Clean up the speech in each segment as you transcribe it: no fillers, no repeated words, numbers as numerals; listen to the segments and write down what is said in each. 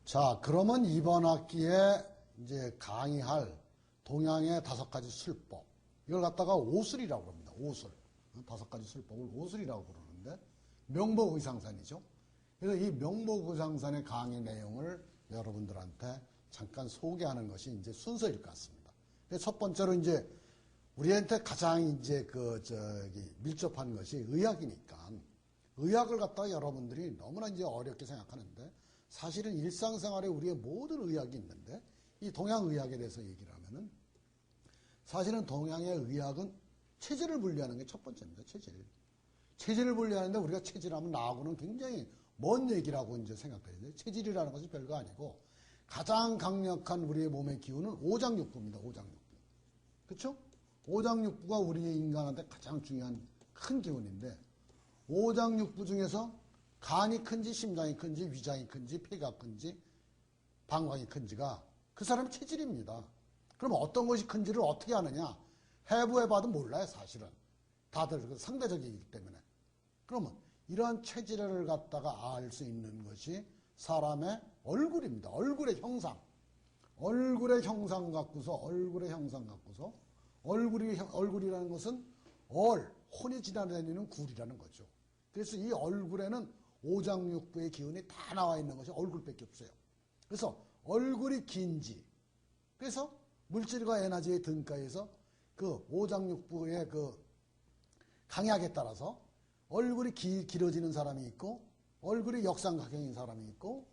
자, 그러면 이번 학기에 이제 강의할 동양의 5가지 술법. 이걸 갖다가 오술이라고 합니다. 오술. 5가지 술법을 오술이라고 그러는데, 명복의상산이죠. 그래서 이 명복의상산의 강의 내용을 여러분들한테 잠깐 소개하는 것이 이제 순서일 것 같습니다. 첫 번째로 이제 우리한테 가장 이제 밀접한 것이 의학이니까, 의학을 갖다가 여러분들이 너무나 이제 어렵게 생각하는데, 사실은 일상생활에 우리의 모든 의학이 있는데, 이 동양의학에 대해서 얘기를 하면은, 사실은 동양의 의학은 체질을 분리하는 게 첫 번째입니다. 체질을 분리하는데, 우리가 체질하면 나하고는 굉장히 먼 얘기라고 이제 생각되는데, 체질이라는 것이 별거 아니고, 가장 강력한 우리의 몸의 기운은 오장육부입니다. 오장육부. 그쵸? 오장육부가 우리 인간한테 가장 중요한 큰 기운인데, 오장육부 중에서 간이 큰지 심장이 큰지 위장이 큰지 폐가 큰지 방광이 큰지가 그 사람의 체질입니다. 그럼 어떤 것이 큰지를 어떻게 아느냐? 해부해봐도 몰라요. 사실은. 다들 상대적이기 때문에. 그러면 이러한 체질을 갖다가 알 수 있는 것이 사람의 얼굴입니다. 얼굴의 형상. 얼굴의 형상 갖고서 얼굴이라는 것은 혼이 지나다니는 굴이라는 거죠. 그래서 이 얼굴에는 오장육부의 기운이 다 나와 있는 것이 얼굴밖에 없어요. 그래서 얼굴이 긴지, 그래서 물질과 에너지의 등가에서 그 오장육부의 그 강약에 따라서 얼굴이 길어지는 사람이 있고, 얼굴이 역삼각형인 사람이 있고,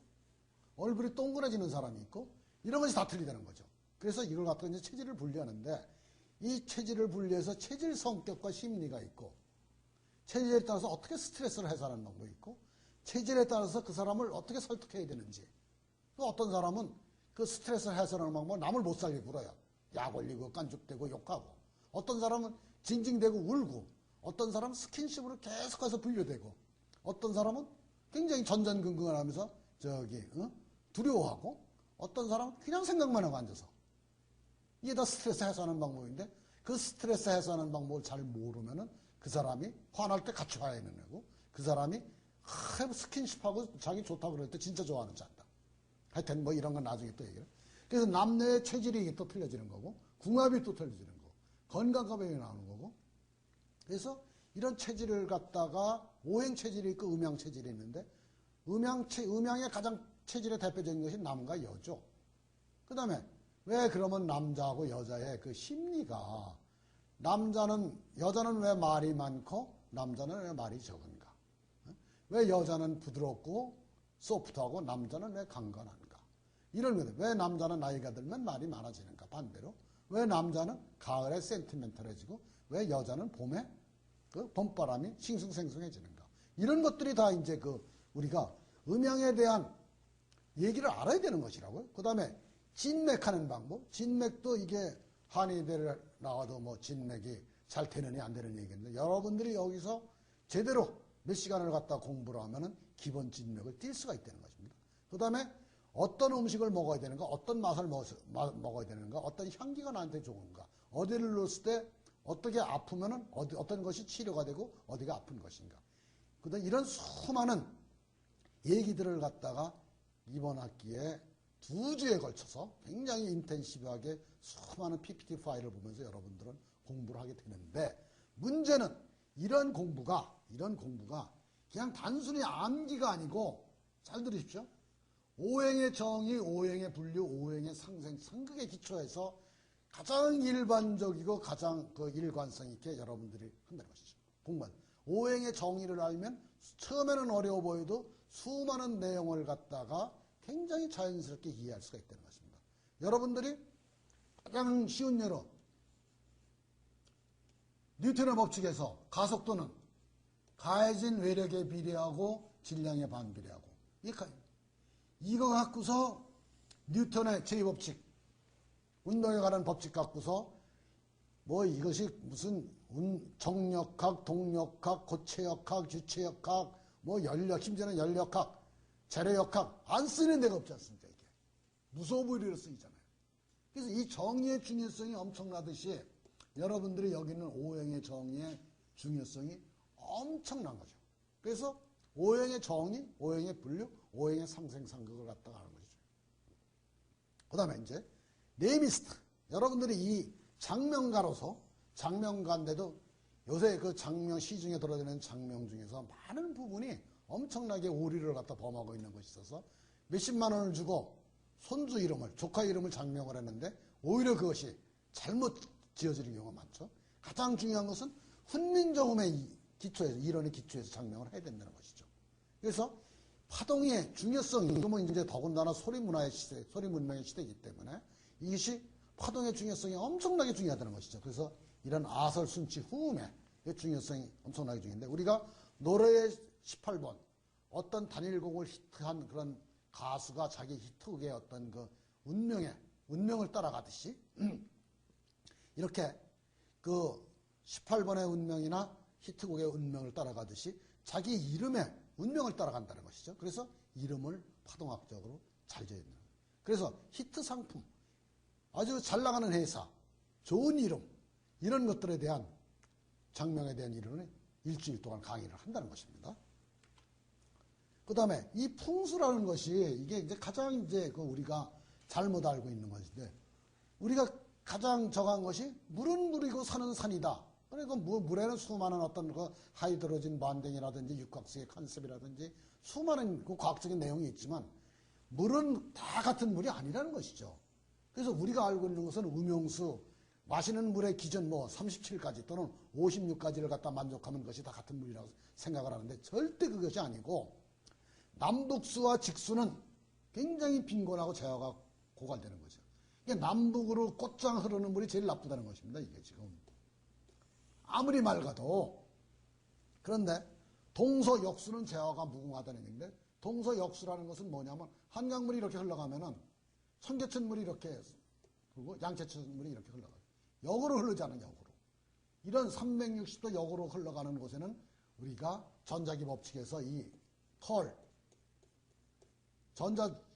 얼굴이 동그라지는 사람이 있고, 이런 것이 다 틀리다는 거죠. 그래서 이걸 갖다가 이제 체질을 분리하는데, 이 체질을 분리해서 체질 성격과 심리가 있고, 체질에 따라서 어떻게 스트레스를 해소하는 방법이 있고, 체질에 따라서 그 사람을 어떻게 설득해야 되는지, 또 어떤 사람은 그 스트레스를 해소하는 방법은 남을 못 살게 굴어요. 약 올리고 깐죽대고 욕하고, 어떤 사람은 징징대고 울고, 어떤 사람은 스킨십으로 계속해서 분류되고, 어떤 사람은 굉장히 전전긍긍을 하면서 두려워하고, 어떤 사람은 그냥 생각만 하고 앉아서. 이게 다 스트레스 해소하는 방법인데, 그 스트레스 해소하는 방법을 잘 모르면은 그 사람이 화날 때 같이 화해는 내고, 그 사람이 스킨십하고 자기 좋다고 그럴 때 진짜 좋아하는지 안다. 하여튼 뭐 이런 건 나중에 또 얘기를. 그래서 남녀의 체질이 또 틀려지는 거고, 궁합이 또 틀려지는 거고, 건강감이 나오는 거고. 그래서 이런 체질을 갖다가 오행 체질이 있고 음양 체질이 있는데, 음양의 가장 체질의 대표적인 것이 남과 여죠. 그 다음에 왜 그러면 남자하고 여자의 그 심리가, 여자는 왜 말이 많고 남자는 왜 말이 적은가? 왜 여자는 부드럽고 소프트하고 남자는 왜 강건한가? 이런 거들. 왜 남자는 나이가 들면 말이 많아지는가? 반대로. 왜 남자는 가을에 센티멘탈해지고 왜 여자는 봄에 그 봄바람이 싱숭생숭해지는가? 이런 것들이 다 이제 우리가 음양에 대한 얘기를 알아야 되는 것이라고요. 그 다음에 진맥하는 방법. 진맥도 이게 한의대를 나와도 뭐 진맥이 잘 되느니 안 되는 얘기인데, 여러분들이 여기서 제대로 몇 시간을 갖다 공부를 하면은 기본 진맥을 띌 수가 있다는 것입니다. 그 다음에 어떤 음식을 먹어야 되는가, 어떤 맛을 먹어야 되는가, 어떤 향기가 나한테 좋은가, 어디를 넣었을 때 어떻게 아프면은 어떤 것이 치료가 되고 어디가 아픈 것인가. 그 다음에 이런 수많은 얘기들을 갖다가 이번 학기에 2주에 걸쳐서 굉장히 인텐시브하게 수많은 PPT 파일을 보면서 여러분들은 공부를 하게 되는데, 문제는 이런 공부가 그냥 단순히 암기가 아니고, 잘 들으십시오. 오행의 정의, 오행의 분류, 오행의 상생, 상극에 기초해서 가장 일반적이고 가장 일관성 있게 여러분들이 한다는 것이죠. 공부는. 오행의 정의를 알면 처음에는 어려워 보여도 수많은 내용을 갖다가 굉장히 자연스럽게 이해할 수가 있다는 것입니다. 여러분들이 가장 쉬운 예로 뉴턴의 법칙에서 가속도는 가해진 외력에 비례하고 질량에 반비례하고, 이거 갖고서 뉴턴의 제2법칙, 운동에 관한 법칙 갖고서 뭐 이것이 무슨 정력학, 동력학, 고체역학, 유체역학, 뭐 심지어는 연력학, 재래역학 안 쓰는 데가 없지 않습니까? 이게 무서워 보이려 쓰이잖아요. 그래서 이 정의의 중요성이 엄청나듯이 여러분들이 여기 있는 오행의 정의의 중요성이 엄청난 거죠. 그래서 오행의 정의, 오행의 분류, 오행의 상생상극을 갖다가 하는 것이죠. 그 다음에 이제 네미스트. 여러분들이 이 장명가로서 장명가인데도 요새 그 장명 시중에 돌아다니는 장명 중에서 많은 부분이 엄청나게 오류를 갖다 범하고 있는 것이 있어서 몇십만 원을 주고 손주 이름을 조카 이름을 장명을 했는데 오히려 그것이 잘못 지어지는 경우가 많죠. 가장 중요한 것은 훈민정음의 기초에서 이론의 기초에서 장명을 해야 된다는 것이죠. 그래서 파동의 중요성이 지금은 이제 더군다나 소리 문화의 시대, 소리 문명의 시대이기 때문에 이것이 파동의 중요성이 엄청나게 중요하다는 것이죠. 그래서 이런 아설, 순치, 후음의 중요성이 엄청나게 중요한데 우리가 노래의 18번 어떤 단일곡을 히트한 그런 가수가 자기 히트곡의 어떤 그 운명을 따라가듯이 이렇게 그 18번의 운명이나 히트곡의 운명을 따라가듯이 자기 이름의 운명을 따라간다는 것이죠. 그래서 이름을 파동학적으로 잘 지어야 된다. 그래서 히트 상품, 아주 잘 나가는 회사, 좋은 이름 이런 것들에 대한 장명에 대한 이론을 일주일 동안 강의를 한다는 것입니다. 그 다음에 이 풍수라는 것이 이게 이제 가장 이제 그 우리가 잘못 알고 있는 것인데 우리가 가장 정한 것이 물은 물이고 산은 산이다. 그러니까 물에는 수많은 어떤 그 하이드로진 반댕이라든지 육각수의 컨셉이라든지 수많은 그 과학적인 내용이 있지만 물은 다 같은 물이 아니라는 것이죠. 그래서 우리가 알고 있는 것은 음용수, 마시는 물의 기준 37가지 또는 56가지를 갖다 만족하면 그것이 다 같은 물이라고 생각을 하는데 절대 그것이 아니고 남북수와 직수는 굉장히 빈곤하고 재화가 고갈되는 거죠. 이게 남북으로 곧장 흐르는 물이 제일 나쁘다는 것입니다. 이게 지금 아무리 맑아도. 그런데 동서역수는 재화가 무궁하다는 얘기인데 동서역수라는 것은 뭐냐면 한강물이 이렇게 흘러가면은 청계천물이 이렇게 그리고 양채천물이 이렇게 흘러가요. 역으로 흐르지 않은 역으로. 이런 360도 역으로 흘러가는 곳에는 우리가 전자기 법칙에서 이 컬,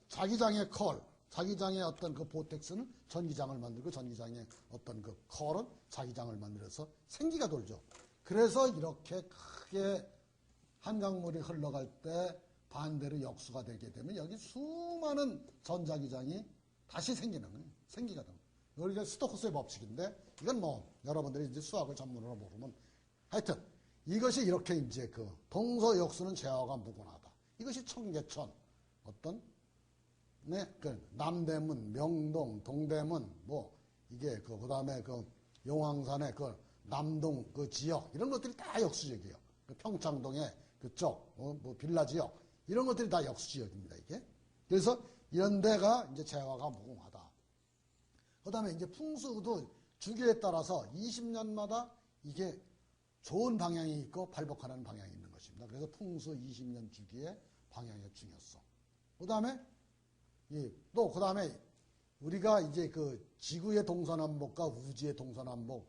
자기장의 컬, 자기장의 어떤 그 보텍스는 전기장을 만들고 전기장의 어떤 그 컬은 자기장을 만들어서 생기가 돌죠. 그래서 이렇게 크게 한강물이 흘러갈 때 반대로 역수가 되게 되면 여기 수많은 전자기장이 다시 생기는 거예요. 생기가 되는 거예요. 이게 스토크스의 법칙인데 이건 여러분들이 이제 수학을 전문으로 모르면 하여튼 이것이 이렇게 이제 그 동서역수는 재화가 무관하다. 이것이 청계천 어떤 그 남대문, 명동, 동대문 이게 그다음에 그 용왕산의 그 남동 그 지역 이런 것들이 다 역수지역이에요. 그 평창동의 그쪽 빌라 지역 이런 것들이 다 역수지역입니다. 이게 그래서 이런 데가 이제 재화가 무궁하다. 그다음에 이제 풍수도 주기에 따라서 20년마다 이게 좋은 방향이 있고 발복하는 방향이 있는 것입니다. 그래서 풍수 20년 주기의 방향의 중요성. 그다음에 그다음에 우리가 이제 그 지구의 동서남북과 우주의 동서남북이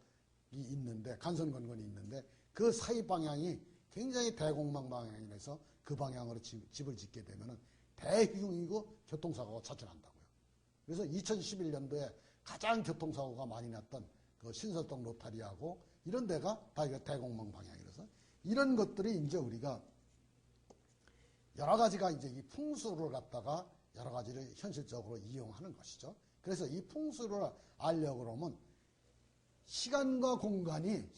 있는데 간선건건이 있는데 그 사이 방향이 굉장히 대공망 방향이라서 그 방향으로 집을 짓게 되면은 대흉이고 교통사고가 자주 난다고요. 그래서 2011년도에 가장 교통사고가 많이 났던 그 신설동 로타리하고 이런 데가 다 이거 대공망 방향이라서 이런 것들이 이제 우리가 여러 가지가 이제 이 풍수를 갖다가 여러 가지를 현실적으로 이용하는 것이죠. 그래서 이 풍수를 알려고 그러면 시간과 공간이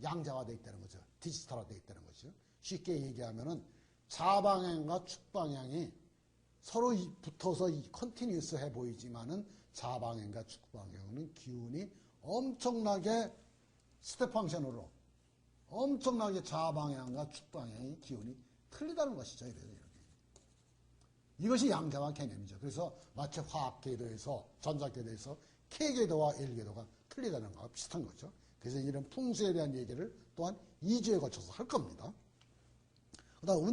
양자화되어 있다는 거죠. 디지털화되어 있다는 거죠. 쉽게 얘기하면은 좌방향과 축방향이 서로 붙어서 컨티뉴스해 보이지만은 좌방향과 축방향은 기운이 엄청나게 스텝 펑션으로 엄청나게 좌방향과 축방향의 기운이 틀리다는 것이죠. 이것이 양자화 개념이죠. 그래서 마치 화학궤도에서 전자궤도에서 K궤도와 L궤도가 틀리다는 거와 비슷한 거죠. 그래서 이런 풍수에 대한 얘기를 또한 2주에 걸쳐서 할 겁니다. 그 다음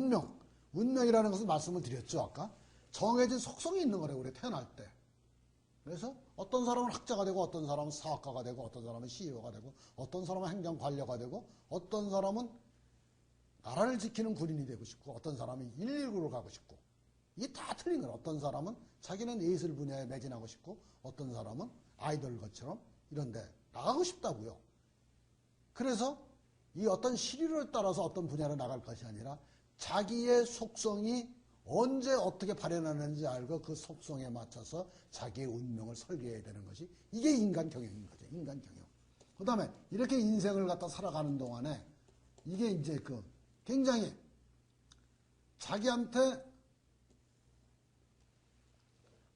운명이라는 것은 말씀을 드렸죠. 아까 정해진 속성이 있는 거래요. 우리 태어날 때. 그래서 어떤 사람은 학자가 되고 어떤 사람은 사학가가 되고 어떤 사람은 CEO가 되고 어떤 사람은 행정관료가 되고 어떤 사람은 나라를 지키는 군인이 되고 싶고 어떤 사람은 119로 가고 싶고 이게 다 틀린 거예요. 어떤 사람은 자기는 예술 분야에 매진하고 싶고 어떤 사람은 아이돌 것처럼 이런 데 나가고 싶다고요. 그래서 이 어떤 시류를 따라서 어떤 분야로 나갈 것이 아니라 자기의 속성이 언제 어떻게 발현하는지 알고 그 속성에 맞춰서 자기의 운명을 설계해야 되는 것이 이게 인간 경영인 거죠. 인간 경영. 그 다음에 이렇게 인생을 갖다 살아가는 동안에 이게 이제 그 굉장히 자기한테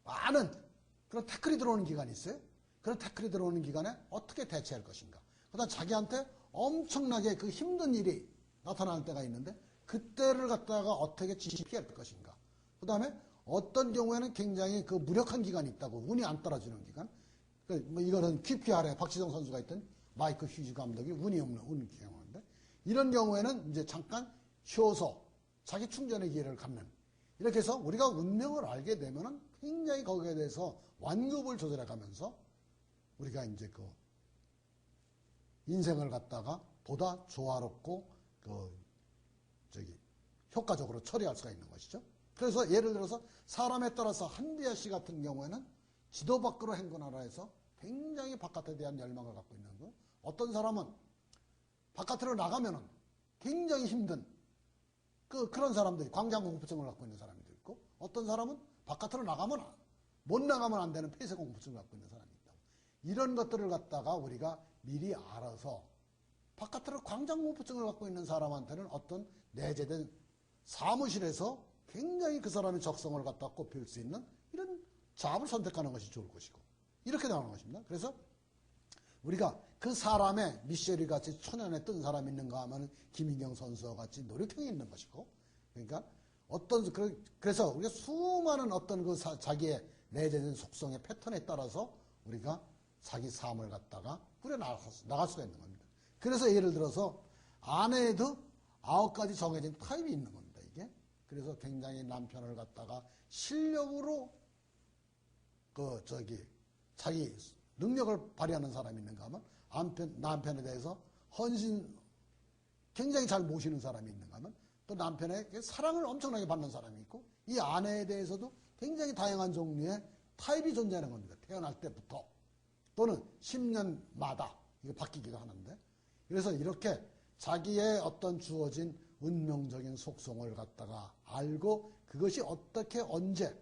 많은 그런 태클이 들어오는 기간이 있어요. 그런 태클이 들어오는 기간에 어떻게 대처할 것인가. 그 다음 자기한테 엄청나게 그 힘든 일이 나타날 때가 있는데 그때를 갖다가 어떻게 피할 것인가. 그 다음에 어떤 경우에는 굉장히 그 무력한 기간이 있다고. 운이 안 따라주는 기간. 뭐 이거는 QPR에 박지성 선수가 있던 마이크 휴즈 감독이 운이 없는 경우인데 이런 경우에는 이제 잠깐 쉬어서 자기 충전의 기회를 갖는. 이렇게 해서 우리가 운명을 알게 되면은 굉장히 거기에 대해서 완급을 조절해 가면서 우리가 이제 그 인생을 갖다가 보다 조화롭고 효과적으로 처리할 수가 있는 것이죠. 그래서 예를 들어서 사람에 따라서 한비아 씨 같은 경우에는 지도 밖으로 행군하라 해서 굉장히 바깥에 대한 열망을 갖고 있는 거. 어떤 사람은 바깥으로 나가면은 굉장히 힘든 그런 사람들이 광장공포증을 갖고 있는 사람도 있고 어떤 사람은 바깥으로 나가면 못 나가면 안 되는 폐쇄공포증을 갖고 있는 사람이 있다고. 이런 것들을 갖다가 우리가 미리 알아서 바깥으로 광장공포증을 갖고 있는 사람한테는 어떤 내재된 사무실에서 굉장히 그 사람의 적성을 갖다 꼽힐 수 있는 이런 잡을 선택하는 것이 좋을 것이고 이렇게 나오는 것입니다. 그래서 우리가 그 사람의 미쉐리 같이 천연에 뜬 사람이 있는가 하면 김인경 선수와 같이 노력형이 있는 것이고 그러니까 그래서 우리가 수많은 어떤 그 자기의 내재된 속성의 패턴에 따라서 우리가 자기 삶을 갖다가 꾸려나갈 수가 있는 겁니다. 그래서 예를 들어서 아내에도 9가지 정해진 타입이 있는 겁니다. 이게. 그래서 굉장히 남편을 갖다가 실력으로 자기 능력을 발휘하는 사람이 있는가 하면 남편에 대해서 굉장히 잘 모시는 사람이 있는가 하면 또 남편의 사랑을 엄청나게 받는 사람이 있고 이 아내에 대해서도 굉장히 다양한 종류의 타입이 존재하는 겁니다. 태어날 때부터 또는 10년마다 이거 바뀌기도 하는데 그래서 이렇게 자기의 어떤 주어진 운명적인 속성을 갖다가 알고 그것이 어떻게 언제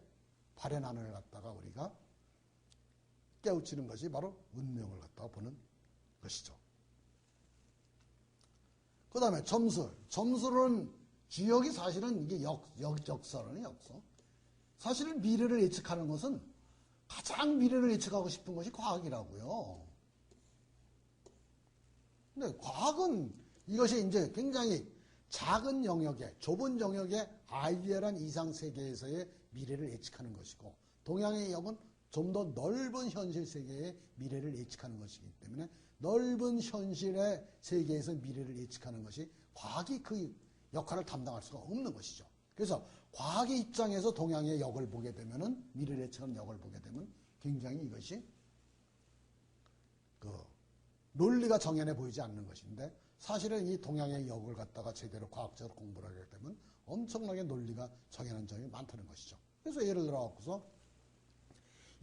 발현하는을 갖다가 우리가 깨우치는 것이 바로 운명을 갖다가 보는 것이죠. 그 다음에 점수는 주역이 사실은 이게 역설은 역서. 사실은 미래를 예측하는 것은 가장 미래를 예측하고 싶은 것이 과학이라고요. 근데 과학은 이것이 이제 굉장히 작은 영역에, 좁은 영역의 아이디어란 이상 세계에서의 미래를 예측하는 것이고, 동양의 역은 좀 더 넓은 현실 세계의 미래를 예측하는 것이기 때문에 넓은 현실의 세계에서 미래를 예측하는 것이 과학이 그 역할을 담당할 수가 없는 것이죠. 그래서 과학의 입장에서 동양의 역을 보게 되면은 미래를 예측하는 역을 보게 되면 굉장히 이것이 논리가 정연해 보이지 않는 것인데 사실은 이 동양의 역을 갖다가 제대로 과학적으로 공부를 하게 되면 엄청나게 논리가 정연한 점이 많다는 것이죠. 그래서 예를 들어 갖고서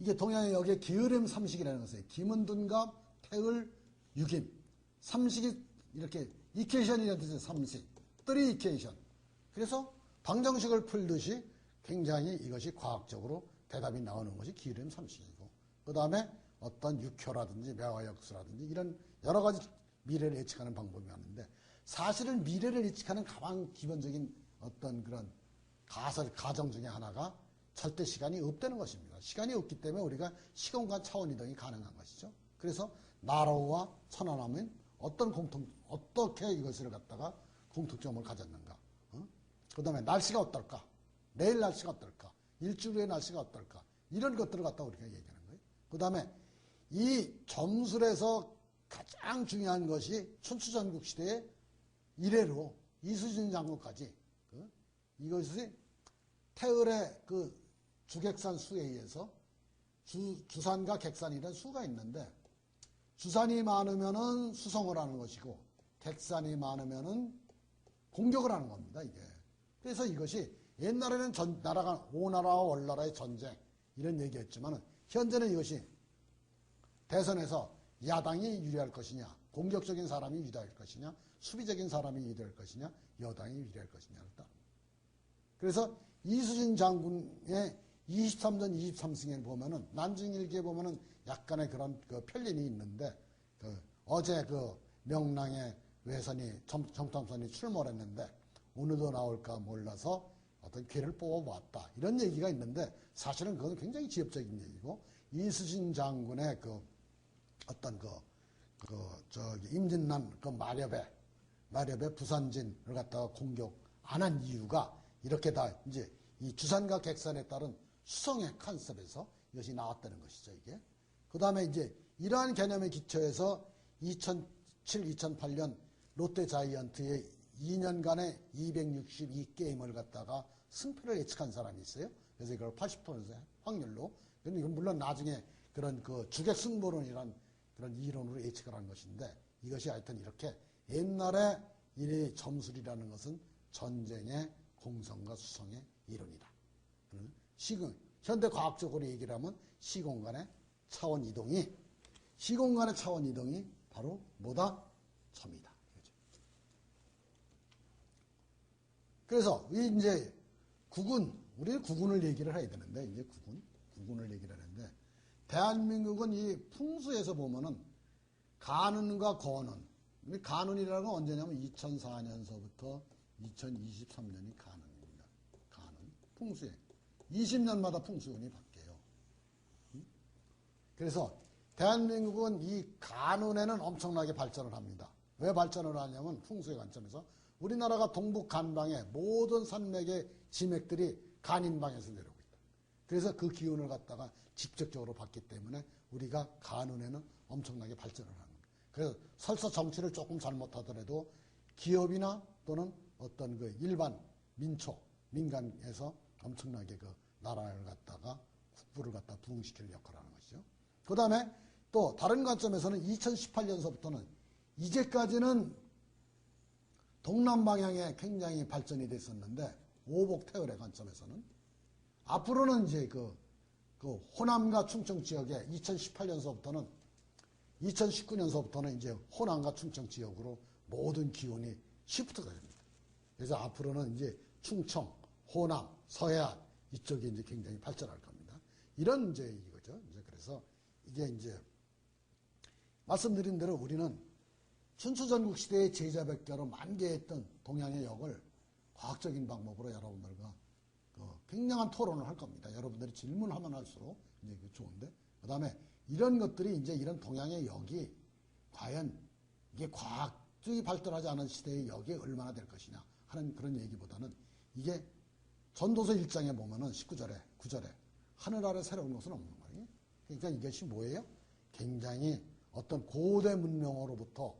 이게 동양의 역의 기울임 삼식이라는 것이에요. 김은둔갑, 태을, 유김. 삼식이 이렇게 이퀘이션이라는 뜻의 삼식. 뜨리 이퀘이션. 그래서 방정식을 풀듯이 굉장히 이것이 과학적으로 대답이 나오는 것이 기울임 삼식이고 그 다음에 어떤 육효라든지 매화역수라든지 이런 여러 가지 미래를 예측하는 방법이 많은데 사실은 미래를 예측하는 가장 기본적인 어떤 그런 가정 중에 하나가 절대 시간이 없다는 것입니다. 시간이 없기 때문에 우리가 시공간 차원 이동이 가능한 것이죠. 그래서 나로와 천안함은 어떻게 이것을 갖다가 공통점을 가졌는가. 그 다음에 날씨가 어떨까? 내일 날씨가 어떨까? 일주일 후의 날씨가 어떨까? 이런 것들을 갖다 우리가 얘기하는 거예요. 그 다음에 이 점술에서 가장 중요한 것이 춘추전국 시대의 이래로 이수진 장군까지 이것이 태을의 그 주객산 수에 의해서 주산과 객산이라는 수가 있는데 주산이 많으면은 수성을 하는 것이고 객산이 많으면은 공격을 하는 겁니다. 이게. 그래서 이것이 옛날에는 오나라와 월나라의 전쟁 이런 얘기했지만 현재는 이것이 대선에서 야당이 유리할 것이냐 공격적인 사람이 유리할 것이냐 수비적인 사람이 유리할 것이냐 여당이 유리할 것이냐를 따릅니다. 그래서 이수진 장군의 23전 23승에 보면은 난징일기에 보면은 약간의 그런 그 편린이 있는데 어제 명랑의 외선이 정탐선이 출몰을 했는데 오늘도 나올까 몰라서 어떤 괴를 뽑아보았다 이런 얘기가 있는데 사실은 그건 굉장히 지엽적인 얘기고 이수진 장군의 어떤 임진란 마렵의 부산진을 갖다가 공격 안 한 이유가 이렇게 다 이제 이 주산과 객산에 따른 수성의 컨셉에서 이것이 나왔다는 것이죠, 이게. 그 다음에 이제 이러한 개념에 기초해서 2007, 2008년 롯데 자이언트의 2년간의 262게임을 갖다가 승패를 예측한 사람이 있어요. 그래서 이걸 80% 확률로. 근데 이건 물론 나중에 그런 주객 승부론이란 그런 이론으로 예측을 한 것인데 이것이 하여튼 이렇게 옛날에 이 점술이라는 것은 전쟁의 공성과 수성의 이론이다. 현대 과학적으로 얘기를 하면 시공간의 차원 이동이 바로 뭐다? 점이다. 그래서 이제 우리는 국운을 얘기를 해야 되는데 이제 국운을 얘기를 하는데 대한민국은 이 풍수에서 보면은 간운과 거운, 간운이라는 건 언제냐면 2004년서부터 2023년이 간운입니다. 간운 풍수에 20년마다 풍수운이 바뀌어요. 그래서 대한민국은 이 간운에는 엄청나게 발전을 합니다. 왜 발전을 하냐면 풍수의 관점에서 우리나라가 동북 간방의 모든 산맥의 지맥들이 간인방에서 내려오고 있다. 그래서 그 기운을 갖다가 직접적으로 받기 때문에 우리가 간운에는 엄청나게 발전을 하는 겁니다. 그래서 설사 정치를 조금 잘못하더라도 기업이나 또는 어떤 일반 민간에서 엄청나게 나라를 갖다가 국부를 갖다 부흥시키는 역할을 하는 것이죠. 그 다음에 또 다른 관점에서는 2018년서부터는 이제까지는 동남 방향에 굉장히 발전이 됐었는데 오복태열의 관점에서는 앞으로는 이제 호남과 충청 지역에 2019년서부터는 이제 호남과 충청 지역으로 모든 기운이 시프트가 됩니다. 그래서 앞으로는 이제 충청, 호남, 서해안 이쪽이 이제 굉장히 발전할 겁니다. 이런 이제 이거죠. 이제 그래서 이게 이제 말씀드린 대로 우리는 춘추전국 시대의 제자백가로 만개했던 동양의 역을 과학적인 방법으로 여러분들과 굉장한 토론을 할 겁니다. 여러분들이 질문하면 할수록 이제 좋은데 그 다음에 이런 것들이 이제 이런 동양의 역이 과연 이게 과학적이 발달하지 않은 시대의 역이 얼마나 될 것이냐 하는 그런 얘기보다는 이게 전도서 1장에 보면은 19절에 9절에 하늘 아래 새로운 것은 없는 거예요. 그러니까 이것이 뭐예요? 굉장히 어떤 고대 문명으로부터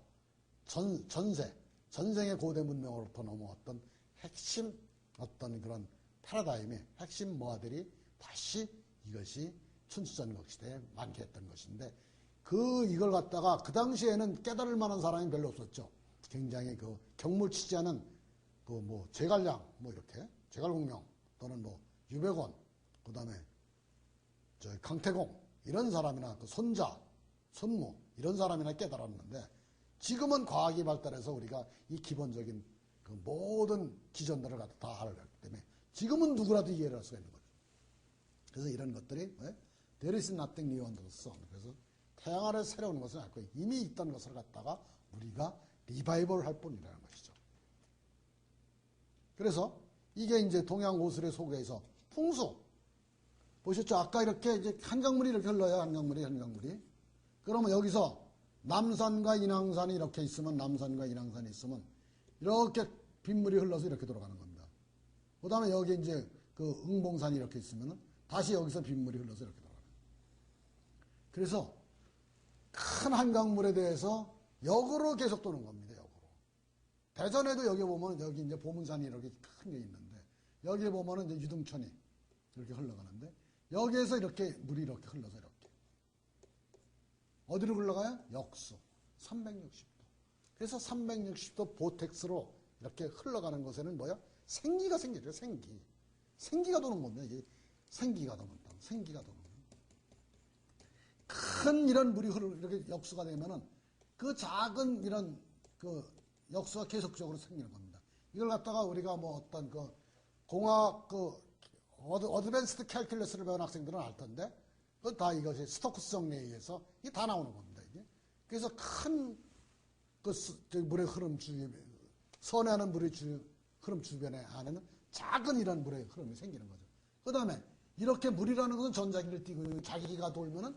전생의 고대 문명으로부터 넘어왔던 핵심 어떤 그런 패러다임의 핵심 모아들이 다시 이것이 춘추전국 시대에 만개했던 것인데 이걸 갖다가 그 당시에는 깨달을 만한 사람이 별로 없었죠. 굉장히 경물치지 않은 제갈량 이렇게 제갈공명 또는 유백원 그 다음에 강태공 이런 사람이나 손자 손무 이런 사람이나 깨달았는데 지금은 과학이 발달해서 우리가 이 기본적인 모든 기전들을 갖다 다 알기 때문에 지금은 누구라도 이해를 할 수가 있는 거죠. 그래서 이런 것들이 There is nothing new under the sun. 그래서 태양 아래 새로운 것은 알고 이미 있던 것을 갖다가 우리가 리바이벌 할 뿐이라는 것이죠. 그래서 이게 이제 동양 오술의 속에서 풍수 보셨죠? 아까 이렇게 이제 한강물이 이렇게 흘러요. 한강물이. 그러면 여기서 남산과 인왕산이 이렇게 있으면 남산과 인왕산이 있으면 이렇게 빗물이 흘러서 이렇게 돌아가는 겁니다. 그 다음에 여기 이제 응봉산이 이렇게 있으면 다시 여기서 빗물이 흘러서 이렇게 돌아가는 거예요. 그래서 큰 한강물에 대해서 역으로 계속 도는 겁니다. 역으로. 대전에도 여기 보면 여기 이제 보문산이 이렇게 큰 게 있는데 여기 보면은 이제 유등천이 이렇게 흘러가는데 여기에서 이렇게 물이 이렇게 흘러서 이렇게 어디로 흘러가요? 역수 360도. 그래서 360도 보텍스로 이렇게 흘러가는 것에는 뭐야? 생기가 생기죠. 생기가 도는 겁니다. 이게 생기가 도는다. 생기가 도는. 큰 이런 물이 이렇게 역수가 되면은 그 작은 이런 역수가 계속적으로 생기는 겁니다. 이걸 갖다가 우리가 어떤 공학 어드밴스드 캘큘러스를 배운 학생들은 알 텐데 그 다 이것이 스토크스 정리에 의해서 이게 다 나오는 겁니다. 이게. 그래서 큰 물의 흐름 주변에 선회하는 물의 흐름 주변에 안에는 작은 이런 물의 흐름이 생기는 거죠. 그 다음에 이렇게 물이라는 것은 전자기를 띠고 자기가 돌면은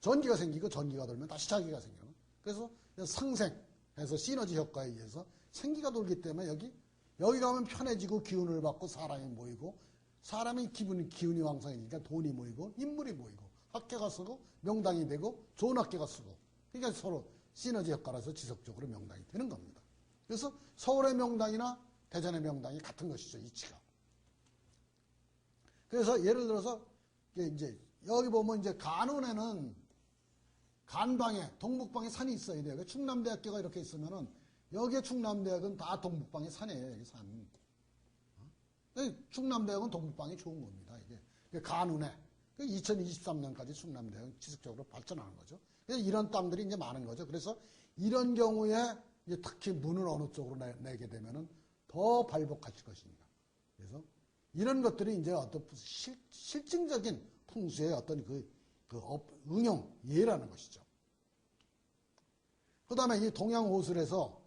전기가 생기고 전기가 돌면 다시 자기가 생겨요. 그래서 상생해서 시너지 효과에 의해서 생기가 돌기 때문에 여기 가면 편해지고 기운을 받고 사람이 모이고 사람이 기운이 왕성해지니까 돈이 모이고 인물이 모이고 학교가 쓰고 명당이 되고 좋은 학교가 쓰고 그러니까 서로 시너지 효과라서 지속적으로 명당이 되는 겁니다. 그래서 서울의 명당이나 대전의 명당이 같은 것이죠. 이치가. 그래서 예를 들어서 이제 여기 보면 이제 간운에는 간방에 동북방에 산이 있어야 돼요. 충남대학교가 이렇게 있으면은 여기에 충남대학은 다 동북방에 산이에요. 여기 산. 충남대학은 동북방이 좋은 겁니다. 이게 간운에 2023년까지 충남대학은 지속적으로 발전하는 거죠. 그래서 이런 땅들이 이제 많은 거죠. 그래서 이런 경우에 이제 특히 문을 어느 쪽으로 내게 되면은 더 발복하실 것입니다. 그래서 이런 것들이 이제 어떤 실증적인 풍수의 어떤 응용 예라는 것이죠. 그 다음에 이 동양호술에서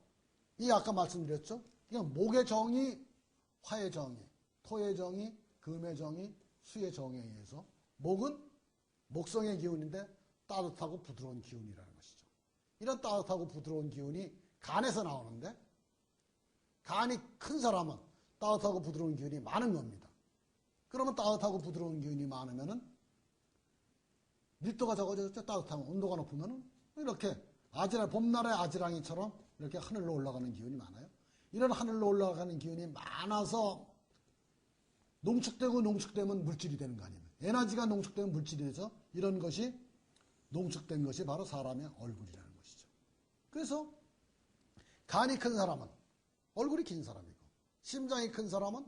이 아까 말씀드렸죠. 그냥 목의 정의, 화의 정의, 토의 정의, 금의 정의, 수의 정의에 의해서 목은 목성의 기운인데 따뜻하고 부드러운 기운이라는 것이죠. 이런 따뜻하고 부드러운 기운이 간에서 나오는데 간이 큰 사람은 따뜻하고 부드러운 기운이 많은 겁니다. 그러면 따뜻하고 부드러운 기운이 많으면은 밀도가 적어졌죠. 따뜻하면 온도가 높으면은 이렇게 봄날의 아지랑이처럼 이렇게 하늘로 올라가는 기운이 많아요. 이런 하늘로 올라가는 기운이 많아서 농축되면 물질이 되는 거 아닙니까? 에너지가 농축되면 물질이 돼서 이런 것이 농축된 것이 바로 사람의 얼굴이라는 것이죠. 그래서 간이 큰 사람은 얼굴이 긴 사람이고 심장이 큰 사람은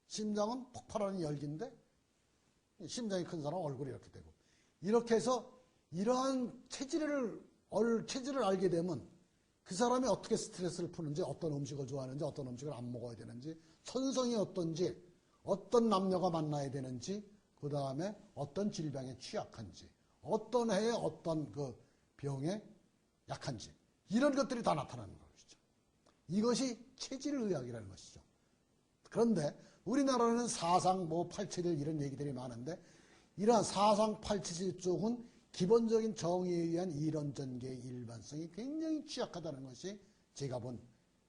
심장은 폭발하는 열기인데 심장이 큰 사람은 얼굴이 이렇게 되고 이렇게 해서 이러한 체질을 알게 되면 그 사람이 어떻게 스트레스를 푸는지 어떤 음식을 좋아하는지 어떤 음식을 안 먹어야 되는지 선성이 어떤지 어떤 남녀가 만나야 되는지 그 다음에 어떤 질병에 취약한지 어떤 해에 어떤 병에 약한지 이런 것들이 다 나타나는 것이죠. 이것이 체질의학이라는 것이죠. 그런데 우리나라는 사상, 팔체질 이런 얘기들이 많은데 이러한 사상, 팔체질 쪽은 기본적인 정의에 의한 이론 전개의 일반성이 굉장히 취약하다는 것이 제가 본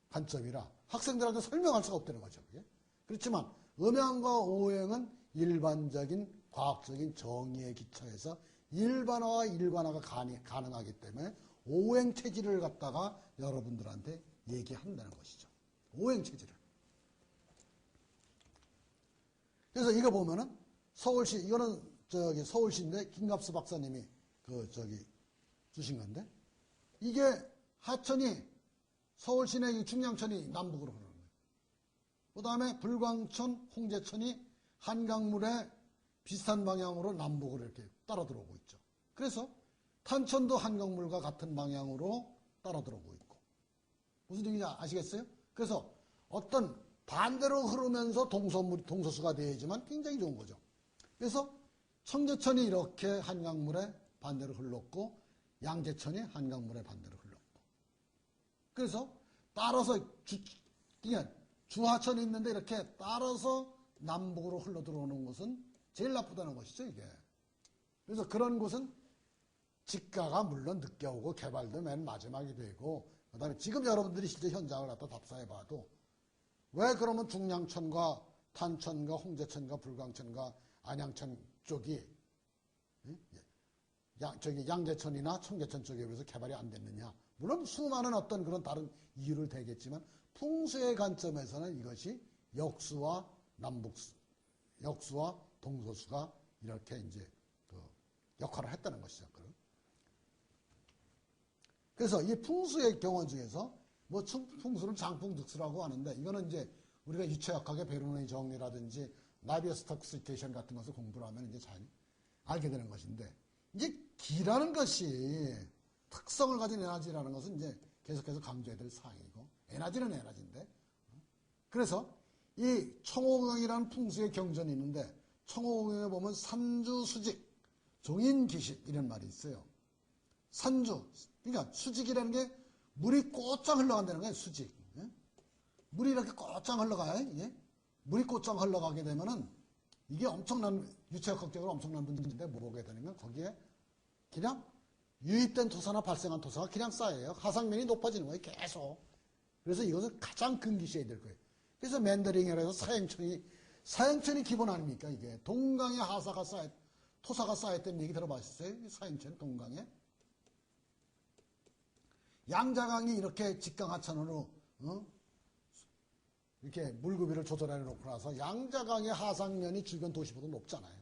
관점이라 학생들한테 설명할 수가 없다는 거죠. 그게. 그렇지만 음양과 오행은 일반적인 과학적인 정의에 기초해서 일반화와 일관화가 가능하기 때문에 오행 체질을 갖다가 여러분들한테 얘기한다는 것이죠. 오행 체질을. 그래서 이거 보면은 서울시, 이거는 서울시인데 김갑수 박사님이 주신 건데 이게 하천이 서울시내 중량천이 남북으로 흐르는 거예요. 그 다음에 불광천, 홍제천이 한강물에 비슷한 방향으로 남북으로 이렇게 따라 들어오고 있죠. 그래서 탄천도 한강물과 같은 방향으로 따라 들어오고 있고 무슨 얘기인지 아시겠어요? 그래서 어떤 반대로 흐르면서 동서수가 되어야지만 굉장히 좋은 거죠. 그래서 청제천이 이렇게 한강물에 반대로 흘렀고 양재천이 한강물에 반대로 흘렀고 그래서 따라서 주하천이 있는데 이렇게 따라서 남북으로 흘러 들어오는 것은 제일 나쁘다는 것이죠, 이게. 그래서 그런 곳은 직가가 물론 늦게 오고 개발도 맨 마지막이 되고 그 다음에 지금 여러분들이 실제 현장을 갖다 답사해 봐도 왜 그러면 중량천과 탄천과 홍제천과 불광천과 안양천 쪽이 양재천이나 청계천 쪽에 비해서 개발이 안 됐느냐. 물론 수많은 어떤 그런 다른 이유를 대겠지만 풍수의 관점에서는 이것이 역수와 동서수가 이렇게 이제 역할을 했다는 것이죠. 그래서 이 풍수의 경우 중에서 풍수를 장풍득수라고 하는데 이거는 이제 우리가 유체역학의 베르논의 정리라든지 나비어스토크 시테이션 같은 것을 공부를 하면 이제 잘 알게 되는 것인데 이제 기라는 것이 특성을 가진 에너지라는 것은 이제 계속해서 강조해야 될 사항이고 에너지는 에너지인데 그래서 이 청호경이라는 풍수의 경전이 있는데 청호경에 보면 산주수직, 종인기식 이런 말이 있어요. 산주, 그러니까 수직이라는 게 물이 곧장 흘러간다는 거예요. 수직. 예? 물이 이렇게 곧장 흘러가요. 예? 물이 곧장 흘러가게 되면은 이게 엄청난 유체학적으로 엄청난 문제인데 뭐 보게 되면 거기에 그냥 유입된 토사나 발생한 토사가 그냥 쌓여요. 하상면이 높아지는 거예요. 계속. 그래서 이것은 가장 근기시해야 될 거예요. 그래서 맨더링이라 해서 사행천이 기본 아닙니까? 이게 동강에 토사가 쌓였다는 얘기 들어봤어요? 사행천 동강에. 양자강이 이렇게 직강하천으로 이렇게 물구비를 조절해 놓고 나서 양자강의 하상면이 주변 도시보다 높잖아요.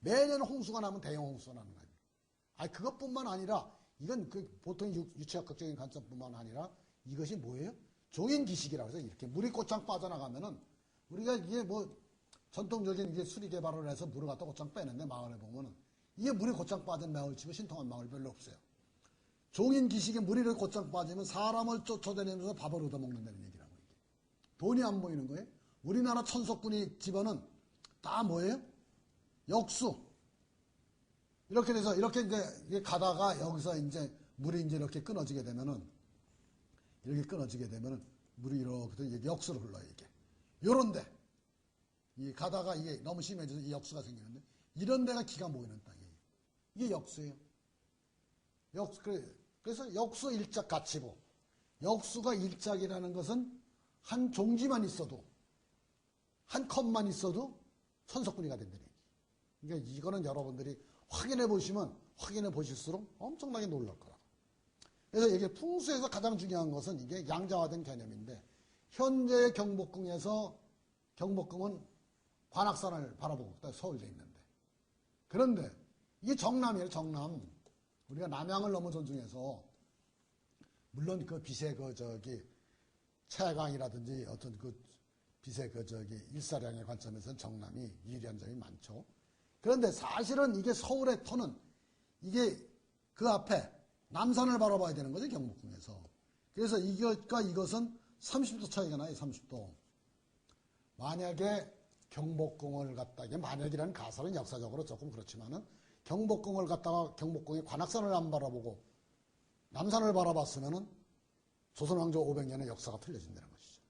매년 홍수가 나면 대형 홍수가 나는 거예요. 그것뿐만 아니라 이건 보통 유체학적인 관점뿐만 아니라 이것이 뭐예요? 종인기식이라고 해서 이렇게 물이 곧장 빠져나가면은 우리가 이게 뭐 전통적인 이게 수리 개발을 해서 물을 갖다 곧장 빼는데 마을에 보면은 이게 물이 곧장 빠진 마을 치고 신통한 마을 별로 없어요. 종인기식에 물이 곧장 빠지면 사람을 쫓아다니면서 밥을 얻어먹는다는 얘기라고. 이게. 돈이 안 보이는 거예요. 우리나라 천석군이 집안은 다 뭐예요? 역수. 이렇게 돼서 이렇게 이제 가다가 여기서 이제 물이 이제 이렇게 끊어지게 되면은 물이 이렇게 역수로 흘러요. 이게. 요런데 이 가다가 이게 너무 심해져서 이 역수가 생기는데 이런 데가 기가 모이는 땅이에요. 이게 역수예요. 그래서 역수 일작 가치보. 역수가 일작이라는 것은 한 종지만 있어도 한 컵만 있어도 천석군이가 된다는 얘기. 그러니까 이거는 여러분들이 확인해 보실수록 엄청나게 놀랄 거라고. 그래서 이게 풍수에서 가장 중요한 것은 이게 양자화된 개념인데 현재의 경복궁은 관악산을 바라보고 있다. 서울에 있는데. 그런데 이게 정남이에요. 정남. 우리가 남양을 너무 존중해서 물론 그 빛의 채강이라든지 어떤 그 빛의 일사량의 관점에서는 정남이 유리한 점이 많죠. 그런데 사실은 이게 서울의 터는 이게 그 앞에 남산을 바라봐야 되는 거죠. 경복궁에서. 그래서 이것은 30도 차이가 나요. 30도. 만약에 경복궁을 갖다 이게 만약이라는 가설은 역사적으로 조금 그렇지만은 경복궁을 갖다가 경복궁의 관악산을 안 바라보고 남산을 바라봤으면은 조선왕조 500년의 역사가 틀려진다는 것이죠.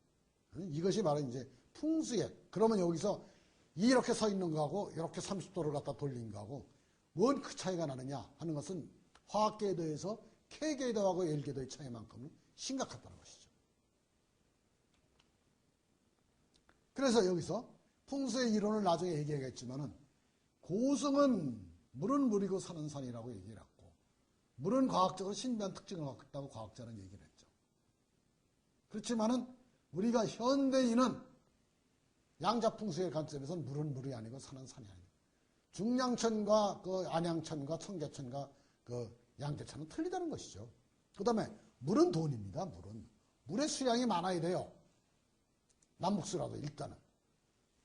이것이 바로 이제 풍수에 그러면 여기서 이렇게 서 있는 거하고 이렇게 30도를 갖다 돌린 거하고 뭔 그 차이가 나느냐 하는 것은 화학궤도에서 K궤도하고 L궤도의 차이만큼은 심각하다는 것이죠. 그래서 여기서 풍수의 이론을 나중에 얘기하겠지만은 고승은 물은 물이고 산은 산이라고 얘기를 했고 물은 과학적으로 신비한 특징을 갖고 있다고 과학자는 얘기를 했죠. 그렇지만은 우리가 현대인은 양자풍수의 관점에서는 물은 물이 아니고 산은 산이 아니고 중량천과 그 안양천과 청계천과 그 양재천은 틀리다는 것이죠. 그 다음에 물은 돈입니다. 물의 수량이 많아야 돼요. 남북수라도 일단은.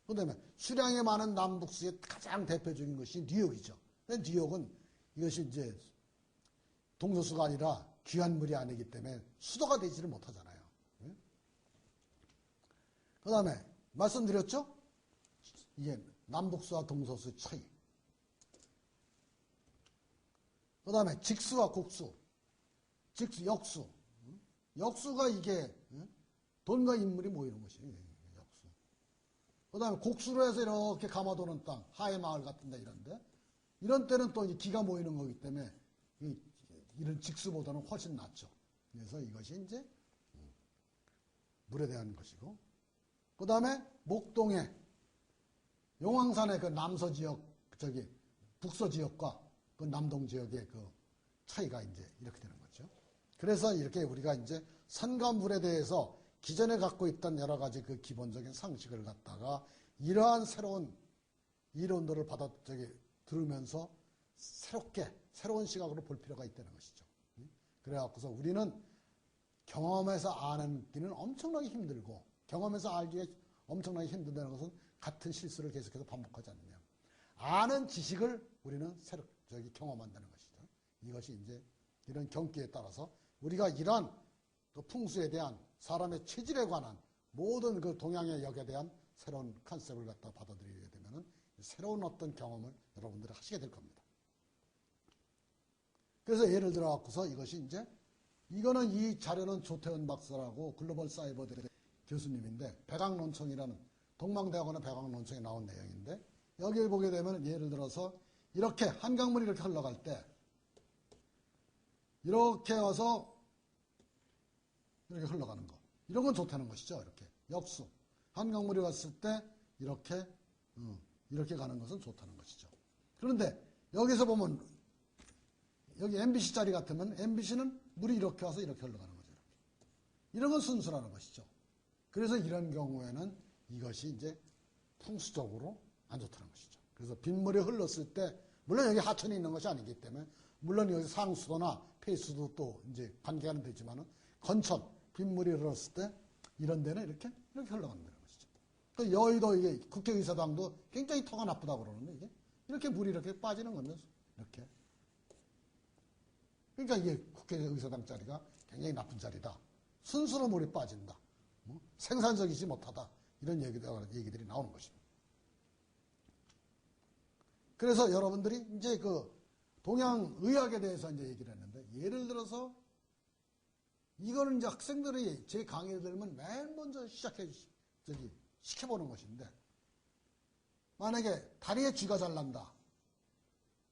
그 다음에 수량이 많은 남북수의 가장 대표적인 것이 뉴욕이죠. 근데 뉴욕은 이것이 이제 동서수가 아니라 귀한 물이 아니기 때문에 수도가 되지를 못하잖아요. 그 다음에 말씀드렸죠? 이게 남북수와 동서수 차이. 그 다음에 직수와 곡수. 역수. 역수가 이게 돈과 인물이 모이는 것이에요. 역수. 그 다음에 곡수로 해서 이렇게 감아도는 땅, 하회마을 같은 데 이런데 이런 때는 또 기가 모이는 거기 때문에 이런 직수보다는 훨씬 낫죠. 그래서 이것이 이제 물에 대한 것이고 그 다음에 목동의 용왕산의 그 남서 지역, 북서 지역과 그 남동 지역의 그 차이가 이제 이렇게 되는 거죠. 그래서 이렇게 우리가 이제 산과 물에 대해서 기존에 갖고 있던 여러 가지 그 기본적인 상식을 갖다가 이러한 새로운 이론들을 들으면서 새로운 시각으로 볼 필요가 있다는 것이죠. 그래갖고서 우리는 경험해서 아는기는 엄청나게 힘들고 경험해서 알기가 엄청나게 힘든다는 것은 같은 실수를 계속해서 반복하지 않느냐. 아는 지식을 우리는 경험한다는 것이죠. 이것이 이제 이런 경기에 따라서 우리가 이러한 그 풍수에 대한 사람의 체질에 관한 모든 그 동양의 역에 대한 새로운 컨셉을 갖다 받아들이게 되면은 새로운 어떤 경험을 여러분들이 하시게 될 겁니다. 그래서 예를 들어 갖고서 이것이 이제 이거는 이 자료는 조태현 박사라고 글로벌 사이버 대학 교수님인데 백악논청이라는 동방대학원의 백악논청에 나온 내용인데 여기에 보게 되면 예를 들어서 이렇게 한강물이 이렇게 흘러갈 때 이렇게 와서 이렇게 흘러가는 거 이런 건 좋다는 것이죠. 이렇게 역수 한강물이 왔을 때 이렇게 가는 것은 좋다는 것이죠. 그런데 여기서 보면 여기 MBC 자리 같으면 MBC는 물이 이렇게 와서 이렇게 흘러가는 거죠. 이렇게. 이런 건 순수라는 것이죠. 그래서 이런 경우에는 이것이 이제 풍수적으로 안 좋다는 것이죠. 그래서 빗물이 흘렀을 때 물론 여기 하천이 있는 것이 아니기 때문에 물론 여기 상수도나 폐수도 또 이제 관계가 되지만은 건천 빗물이 흘렀을 때 이런 데는 이렇게 흘러간다는 것이죠. 그 여의도 이게 국회의사당도 굉장히 터가 나쁘다고 그러는데 이게 이렇게 물이 이렇게 빠지는 겁니다. 이렇게. 그러니까 이게 국회의사당 자리가 굉장히 나쁜 자리다. 순수로 물이 빠진다. 생산적이지 못하다. 이런 얘기들이 나오는 것입니다. 그래서 여러분들이 이제 그 동양의학에 대해서 이제 얘기를 했는데 예를 들어서 이거는 이제 학생들이 제 강의를 들으면 맨 먼저 시켜보는 것인데 만약에 다리에 쥐가 잘 난다.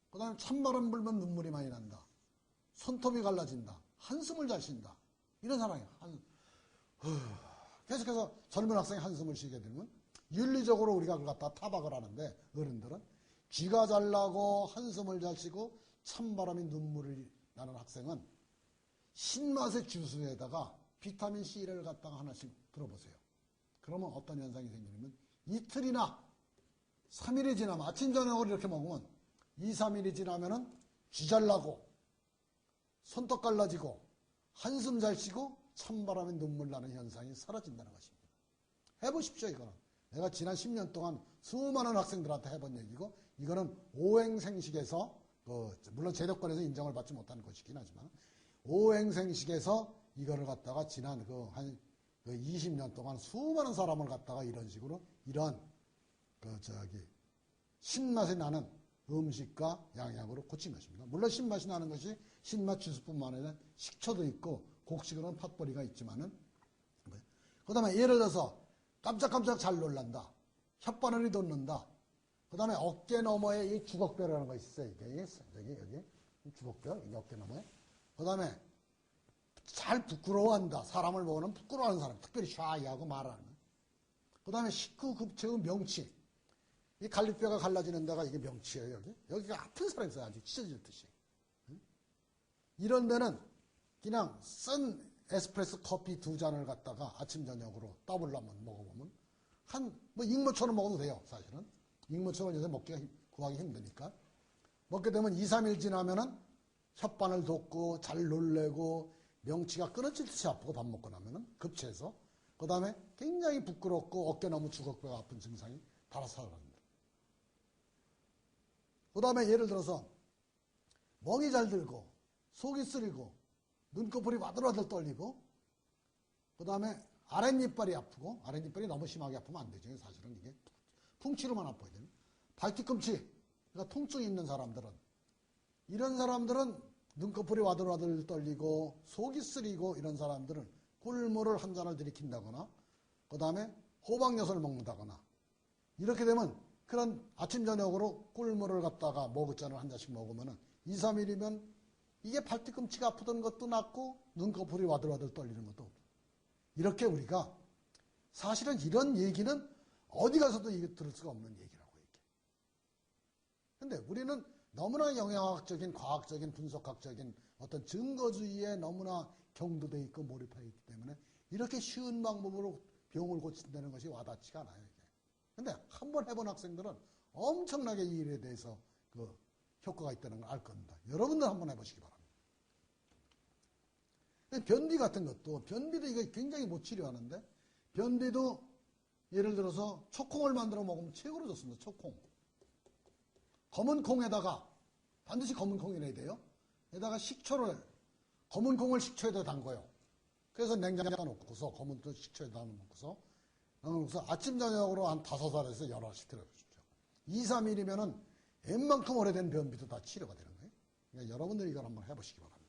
그 다음에 찬바람 불면 눈물이 많이 난다. 손톱이 갈라진다. 한숨을 잘 쉰다. 이런 사람이 계속해서 젊은 학생이 한숨을 쉬게 되면 윤리적으로 우리가 그걸 갖다 타박을 하는데 어른들은 쥐가 잘 나고 한숨을 잘 쉬고 찬바람이 눈물이 나는 학생은 신맛의 주스에다가 비타민 C를 갖다가 하나씩 들어보세요. 그러면 어떤 현상이 생기냐면 이틀이나 3일이 지나면 아침 저녁을 이렇게 먹으면 2, 3일이 지나면은 쥐 잘 나고 손톱 갈라지고 한숨 잘 쉬고 찬바람에 눈물 나는 현상이 사라진다는 것입니다. 해보십시오. 이거는 내가 지난 10년 동안 수많은 학생들한테 해본 얘기고 이거는 오행생식에서 물론 제도권에서 인정을 받지 못하는 것이긴 하지만 오행생식에서 이거를 갖다가 지난 한 20년 동안 수많은 사람을 갖다가 이런 식으로 이런 신맛이 나는 음식과 양약으로 고친 것입니다. 물론 신맛이 나는 것이 신맛 주스뿐만 아니라 식초도 있고 곡식으로는 팥뿌리가 있지만은 그 다음에 예를 들어서 깜짝깜짝 잘 놀란다. 혓바늘이 돋는다. 그 다음에 어깨 너머에 이 주걱뼈라는 거 있어요. 여기 주걱뼈, 이 어깨 너머에. 그 다음에 잘 부끄러워한다. 사람을 보고는 부끄러워하는 사람, 특별히 샤이하고 말하는. 그 다음에 식후급체의 명치. 이 갈비뼈가 갈라지는 데가 이게 명치예요, 여기. 여기가 아픈 사람이 있어요. 아주 찢어질 듯이. 이런 데는 그냥 쓴 에스프레소 커피 2잔을 갖다가 아침, 저녁으로 더블로 한번 먹어보면 익모초는 먹어도 돼요, 사실은. 익모초는 요새 구하기 힘드니까. 먹게 되면 2, 3일 지나면은 혓바늘 돋고 잘 놀래고 명치가 끊어질 듯이 아프고 밥 먹고 나면은 급체해서 그 다음에 굉장히 부끄럽고 어깨 너무 주걱뼈가 아픈 증상이 달아서 사라집니다. 그 다음에 예를 들어서 멍이 잘 들고 속이 쓰리고 눈꺼풀이 와들와들 떨리고 그 다음에 아랫니빨이 아프고 아랫니빨이 너무 심하게 아프면 안 되죠. 사실은 이게 풍치로만 아파야 돼요. 발뒤꿈치 그러니까 통증이 있는 사람들은 이런 사람들은 눈꺼풀이 와들와들 떨리고 속이 쓰리고 이런 사람들은 꿀물을 한 잔을 들이킨다거나 그 다음에 호박엿을 먹는다거나 이렇게 되면 그런 아침 저녁으로 꿀물을 갖다가 머그잔을 한 잔씩 먹으면 2, 3일이면 이게 발뒤꿈치가 아프던 것도 낫고 눈꺼풀이 와들와들 떨리는 것도 없고 이렇게 우리가 사실은 이런 얘기는 어디 가서도 들을 수가 없는 얘기라고 얘기해. 근데 우리는 너무나 영양학적인 과학적인 분석학적인 어떤 증거주의에 너무나 경도돼 있고 몰입해 있기 때문에 이렇게 쉬운 방법으로 병을 고친다는 것이 와닿지가 않아요. 이게. 근데 한번 해본 학생들은 엄청나게 이 일에 대해서 효과가 있다는 걸 알 겁니다. 여러분들 한번 해보시기 바랍니다. 변비 같은 것도 변비도 이거 굉장히 못 치료하는데 변비도 예를 들어서 초콩을 만들어 먹으면 최고로 좋습니다. 초콩. 검은 콩에다가 반드시 검은 콩이라야 돼요. 에다가 식초를 검은 콩을 식초에다 담궈요. 그래서 냉장고에 놓고서 검은 콩 식초에다 놓고서 그래서 아침, 저녁으로 한 5알에서 10알씩 들어보십시오. 2, 3일이면은 웬만큼 오래된 변비도 다 치료가 되는 거예요. 그러니까 여러분들이 이걸 한번 해보시기 바랍니다.